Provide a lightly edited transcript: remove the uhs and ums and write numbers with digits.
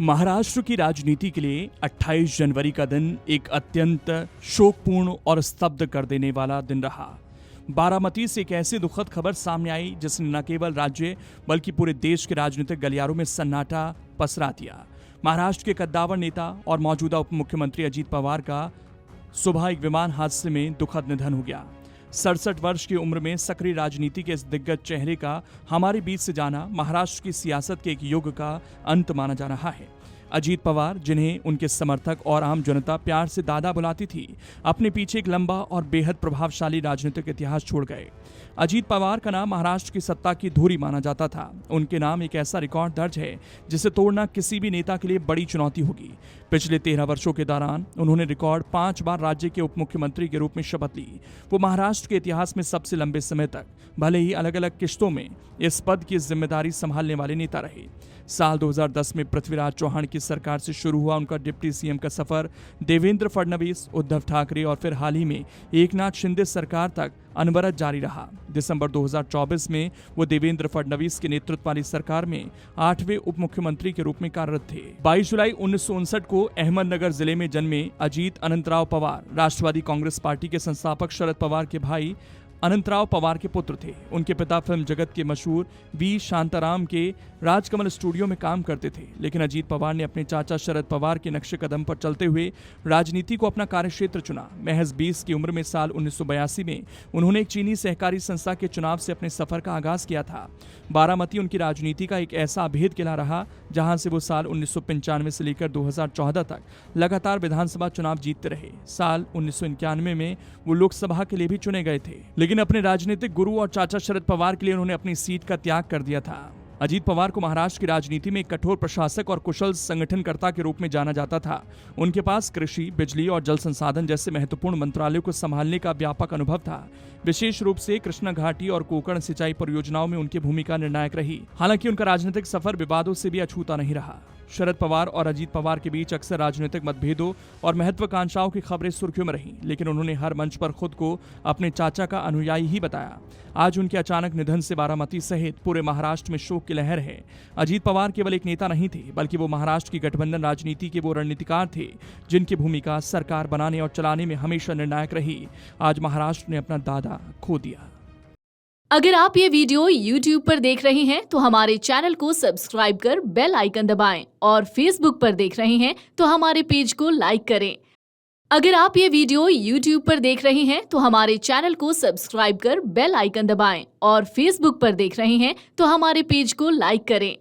महाराष्ट्र की राजनीति के लिए 28 जनवरी का दिन एक अत्यंत शोकपूर्ण और स्तब्ध कर देने वाला दिन रहा। बारामती से एक ऐसी दुखद खबर सामने आई जिसने न केवल राज्य बल्कि पूरे देश के राजनीतिक गलियारों में सन्नाटा पसरा दिया। महाराष्ट्र के कद्दावर नेता और मौजूदा उप मुख्यमंत्री अजीत पवार का सुबह एक विमान हादसे में दुखद निधन हो गया। 67 वर्ष की उम्र में सक्रिय राजनीति के इस दिग्गज चेहरे का हमारे बीच से जाना महाराष्ट्र की सियासत के एक युग का अंत माना जा रहा है। अजीत पवार, जिन्हें उनके समर्थक और आम जनता प्यार से दादा बुलाती थी, अपने पीछे एक लंबा और बेहद प्रभावशाली राजनीतिक इतिहास छोड़ गए। अजीत पवार का नाम महाराष्ट्र की सत्ता की धुरी माना जाता था। उनके नाम एक ऐसा रिकॉर्ड दर्ज है जिसे तोड़ना किसी भी नेता के लिए बड़ी चुनौती होगी। पिछले 13 वर्षों के दौरान उन्होंने रिकॉर्ड 5 बार राज्य के उप मुख्यमंत्री के रूप में शपथ ली। वो महाराष्ट्र के इतिहास में सबसे लंबे समय तक, भले ही अलग अलग किश्तों में, इस पद की जिम्मेदारी संभालने वाले नेता रहे। साल 2010 में पृथ्वीराज चौहान की सरकार से शुरू हुआ उनका डिप्टी सीएम का सफर देवेंद्र फडणवीस, उद्धव ठाकरे और फिर हाल ही में एकनाथ शिंदे सरकार तक अनवरत जारी रहा। दिसंबर 2024 में वो देवेंद्र फडणवीस के नेतृत्व वाली सरकार में 8वें उप मुख्यमंत्री के रूप में कार्यरत थे। 22 जुलाई 1959 को अहमदनगर जिले में जन्मे अजीत अनंतराव पवार राष्ट्रवादी कांग्रेस पार्टी के संस्थापक शरद पवार के भाई अनंतराव पवार के पुत्र थे। उनके पिता फिल्म जगत के मशहूर वी शांताराम के राजकमल स्टूडियो में काम करते थे, लेकिन अजीत पवार ने अपने चाचा शरद पवार के नक्शे कदम पर चलते हुए राजनीति को अपना कार्यक्षेत्र चुना। महज 20 की उम्र में साल 1982 में उन्होंने एक चीनी सहकारी संस्था के चुनाव से अपने सफर का आगाज किया था। बारामती उनकी राजनीति का एक ऐसा अभेद किला रहा जहां से वो साल 1995 से लेकर 2014 तक लगातार विधानसभा चुनाव जीतते रहे। साल 1991 में वो लोकसभा के लिए भी चुने गए थे, लेकिन अपने राजनीतिक गुरु और चाचा शरद पवार के लिए उन्होंने अपनी सीट का त्याग कर दिया था। अजीत पवार को महाराष्ट्र की राजनीति में एक कठोर प्रशासक और कुशल संगठनकर्ता के रूप में जाना जाता था। उनके पास कृषि, बिजली और जल संसाधन जैसे महत्वपूर्ण मंत्रालयों को संभालने का व्यापक अनुभव था। विशेष रूप से कृष्णा घाटी और कोकण सिंचाई परियोजनाओं में उनकी भूमिका निर्णायक रही। हालांकि उनका राजनीतिक सफर विवादों से भी अछूता नहीं रहा। शरद पवार और अजीत पवार के बीच अक्सर राजनीतिक मतभेदों और महत्वाकांक्षाओं की खबरें सुर्खियों में रहीं, लेकिन उन्होंने हर मंच पर खुद को अपने चाचा का अनुयायी ही बताया। आज उनके अचानक निधन से बारामती सहित पूरे महाराष्ट्र में शोक की लहर है। अजीत पवार केवल एक नेता नहीं थे, बल्कि वो महाराष्ट्र की गठबंधन राजनीति के वो रणनीतिकार थे जिनकी भूमिका सरकार बनाने और चलाने में हमेशा निर्णायक रही। आज महाराष्ट्र ने अपना दादा खो दिया। अगर आप ये वीडियो YouTube पर देख रहे हैं तो हमारे चैनल को सब्सक्राइब कर बेल आइकन दबाएं और Facebook पर देख रहे हैं तो हमारे पेज को लाइक करें। अगर आप ये वीडियो YouTube पर देख रहे हैं तो हमारे चैनल को सब्सक्राइब कर बेल आइकन दबाएं और Facebook पर देख रहे हैं तो हमारे पेज को लाइक करें।